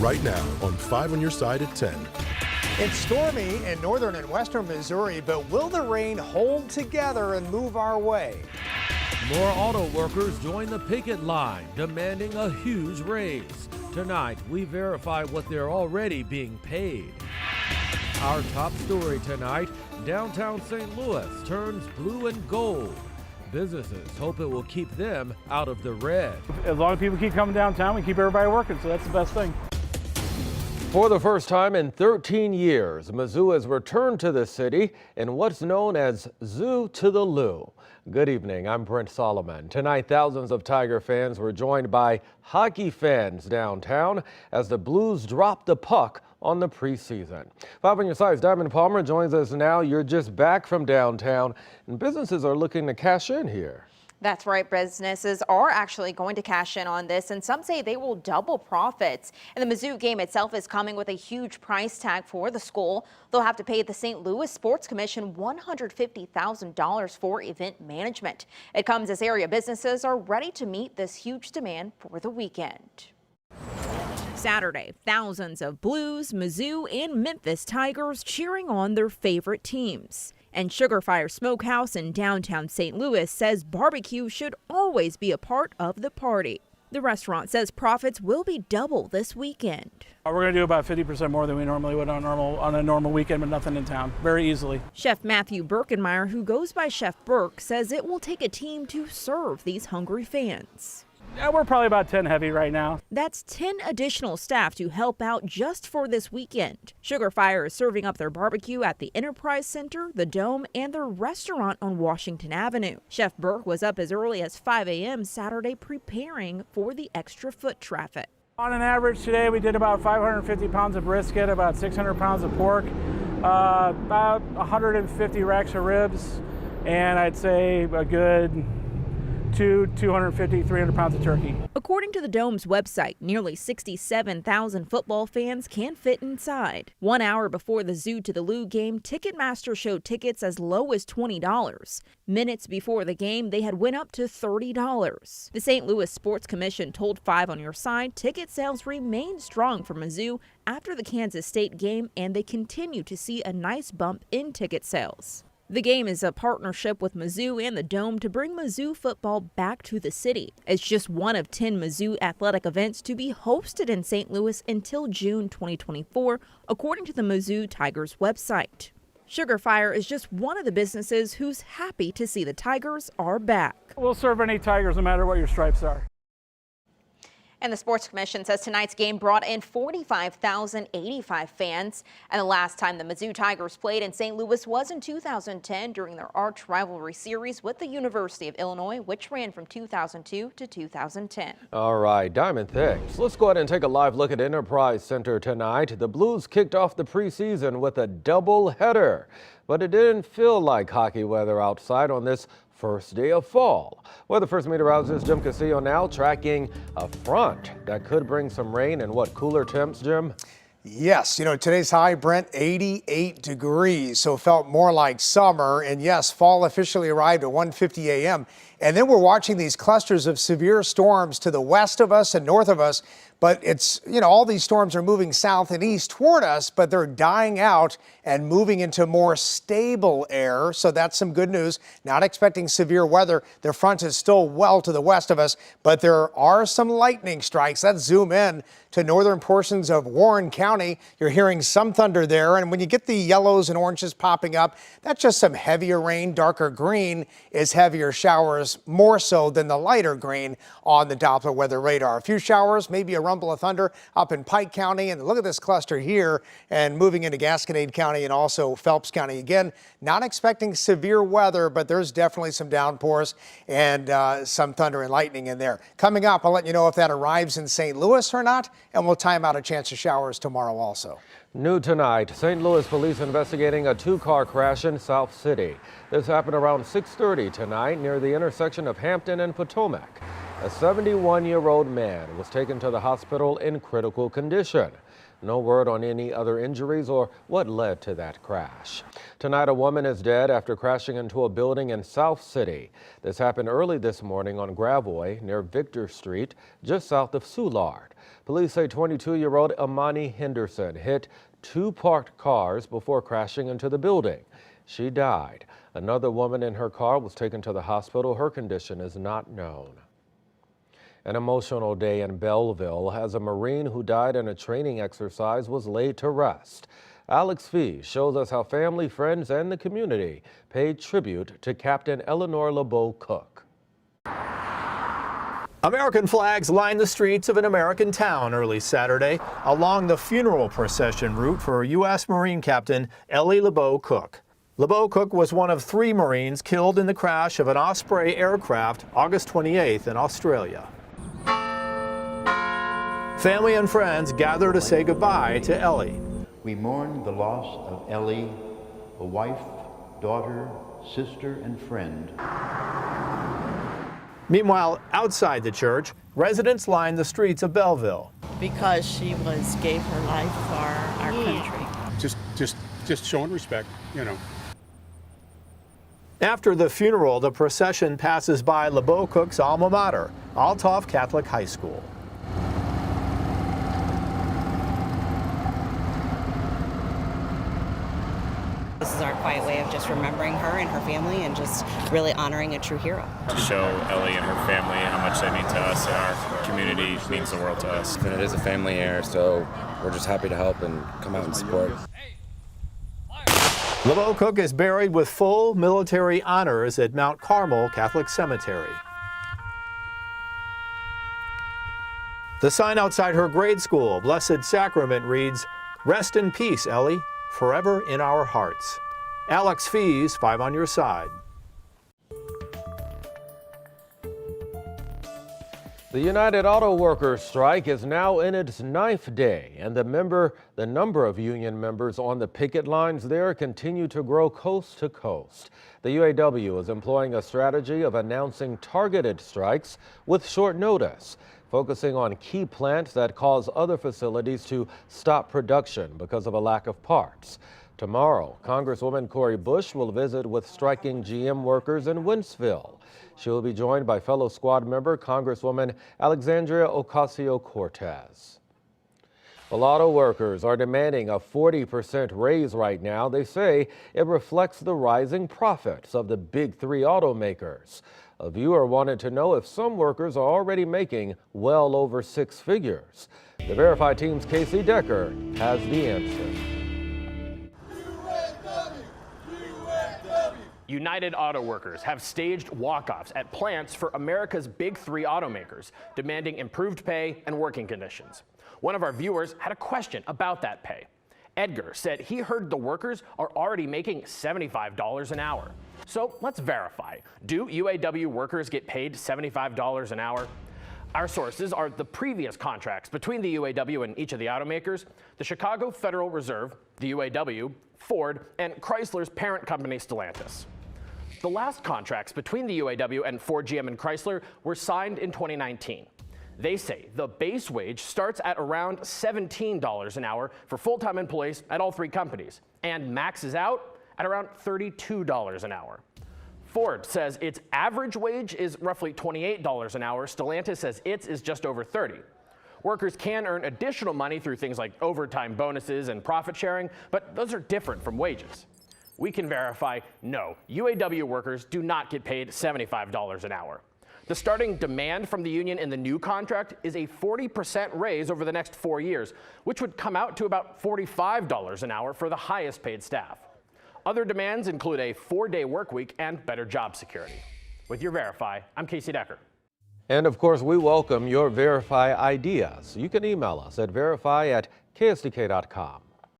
right now on 5 on your side at 10. It's stormy in northern and western Missouri, but will the rain hold together and move our way? More auto workers join the picket line, demanding a huge raise. Tonight, we verify what they're already being paid. Our top story tonight, downtown St. Louis turns blue and gold. Businesses hope it will keep them out of the red. As long as people keep coming downtown, we keep everybody working, so that's the best thing. For the first time in 13 years, Mizzou has returned to the city in what's known as Zoo to the Lou. Good evening, I'm Brent Solomon. Tonight, thousands of Tiger fans were joined by hockey fans downtown as the Blues dropped the puck on the preseason. 5 on your side's Diamond Palmer joins us now. You're just back from downtown, and businesses are looking to cash in here. That's right. Businesses are actually going to cash in on this, and some say they will double profits. And the Mizzou game itself is coming with a huge price tag for the school. They'll have to pay the St. Louis Sports Commission $150,000 for event management. It comes as area businesses are ready to meet this huge demand for the weekend. Saturday, thousands of Blues, Mizzou, and Memphis Tigers cheering on their favorite teams. And Sugar Fire Smokehouse in downtown St. Louis says barbecue should always be a part of the party. The restaurant says profits will be double this weekend. We're going to do about 50% more than we normally would on a normal weekend, but nothing in town, very easily. Chef Matthew Birkenmeyer, who goes by Chef Burke, says it will take a team to serve these hungry fans. Yeah, we're probably about 10 heavy right now. That's 10 additional staff to help out just for this weekend. Sugar Fire is serving up their barbecue at the Enterprise Center, the Dome, and their restaurant on Washington Avenue. Chef Burke was up as early as 5 a.m. Saturday preparing for the extra foot traffic. On an average today, we did about 550 pounds of brisket, about 600 pounds of pork, about 150 racks of ribs, and I'd say a good 250, 300 pounds of turkey. According to the Dome's website, nearly 67,000 football fans can fit inside. 1 hour before the Zoo to the Lou game, Ticketmaster showed tickets as low as $20. Minutes before the game, they had went up to $30. The St. Louis Sports Commission told 5 on your side ticket sales remain strong for Mizzou after the Kansas State game, and they continue to see a nice bump in ticket sales. The game is a partnership with Mizzou and the Dome to bring Mizzou football back to the city. It's just one of 10 Mizzou athletic events to be hosted in St. Louis until June 2024, according to the Mizzou Tigers website. Sugar Fire is just one of the businesses who's happy to see the Tigers are back. We'll serve any Tigers no matter what your stripes are. And the Sports Commission says tonight's game brought in 45,085 fans. And the last time the Mizzou Tigers played in St. Louis was in 2010 during their arch rivalry series with the University of Illinois, which ran from 2002 to 2010. All right, Diamond, thanks. Let's go ahead and take a live look at Enterprise Center tonight. The Blues kicked off the preseason with a doubleheader, but it didn't feel like hockey weather outside on this first day of fall. Weather First meteorologist Jim Casillo now tracking a front that could bring some rain and what, cooler temps, Jim? Yes, today's high, Brent, 88 degrees, so it felt more like summer. And yes, fall officially arrived at 1:50 a.m. And then we're watching these clusters of severe storms to the west of us and north of us. But it's, all these storms are moving south and east toward us, but they're dying out and moving into more stable air. So that's some good news. Not expecting severe weather. The front is still well to the west of us, but there are some lightning strikes. Let's zoom in to northern portions of Warren County. You're hearing some thunder there. And when you get the yellows and oranges popping up, that's just some heavier rain. Darker green is heavier showers, more so than the lighter green on the Doppler weather radar. A few showers, maybe a rumble of thunder up in Pike County. And look at this cluster here and moving into Gasconade County and also Phelps County. Again, not expecting severe weather, but there's definitely some downpours and some thunder and lightning in there. Coming up, I'll let you know if that arrives in St. Louis or not, and we'll time out a chance of showers tomorrow also. New tonight, St. Louis police investigating a two-car crash in South City. This happened around 6:30 tonight near the intersection of Hampton and Potomac. A 71-year-old man was taken to the hospital in critical condition. No word on any other injuries or what led to that crash. Tonight, a woman is dead after crashing into a building in South City. This happened early this morning on Gravois near Victor Street, just south of Soulard. Police say 22-year-old Amani Henderson hit two parked cars before crashing into the building. She died. Another woman in her car was taken to the hospital. Her condition is not known. An emotional day in Belleville as a Marine who died in a training exercise was laid to rest. Alex Fee shows us how family, friends, and the community paid tribute to Captain Eleanor LeBeau Cook. American flags lined the streets of an American town early Saturday along the funeral procession route for U.S. Marine Captain Ellie LeBeau Cook. LeBeau Cook was one of 3 Marines killed in the crash of an Osprey aircraft August 28th in Australia. Family and friends gather to say goodbye to Ellie. We mourn the loss of Ellie, a wife, daughter, sister, and friend. Meanwhile, outside the church, residents lined the streets of Belleville. Because she gave her life for our country. Just showing respect, you know. After the funeral, the procession passes by LeBeau Cook's alma mater, Althoff Catholic High School. This is our quiet way of just remembering her and her family and just really honoring a true hero. To show Ellie and her family how much they mean to us and our community means the world to us. And it is a family here, so we're just happy to help and come out and support. LeBeau Cook is buried with full military honors at Mount Carmel Catholic Cemetery. The sign outside her grade school, Blessed Sacrament, reads, "Rest in peace, Ellie, forever in our hearts." Alex Fees, 5 on your side. The United Auto Workers strike is now in its 9th day, and the number of union members on the picket lines there continue to grow coast to coast. The UAW is employing a strategy of announcing targeted strikes with short notice, focusing on key plants that cause other facilities to stop production because of a lack of parts. Tomorrow, Congresswoman Cori Bush will visit with striking GM workers in Wentzville. She will be joined by fellow squad member Congresswoman Alexandria Ocasio-Cortez. Well, auto workers are demanding a 40% raise right now. They say it reflects the rising profits of the big 3 automakers. A viewer wanted to know if some workers are already making well over 6 figures. The Verify team's Casey Decker has the answer. United Auto Workers have staged walk-offs at plants for America's big 3 automakers, demanding improved pay and working conditions. One of our viewers had a question about that pay. Edgar said he heard the workers are already making $75 an hour. So let's verify. Do UAW workers get paid $75 an hour? Our sources are the previous contracts between the UAW and each of the automakers, the Chicago Federal Reserve, the UAW, Ford, and Chrysler's parent company Stellantis. The last contracts between the UAW and Ford, GM, and Chrysler were signed in 2019. They say the base wage starts at around $17 an hour for full-time employees at all 3 companies and maxes out at around $32 an hour. Ford says its average wage is roughly $28 an hour. Stellantis says its is just over $30. Workers can earn additional money through things like overtime bonuses and profit sharing, but those are different from wages. We can verify, no, UAW workers do not get paid $75 an hour. The starting demand from the union in the new contract is a 40% raise over the next 4 years, which would come out to about $45 an hour for the highest paid staff. Other demands include a 4-day work week and better job security. With your Verify, I'm Casey Decker. And of course, we welcome your Verify ideas. You can email us at verify@ksdk.com.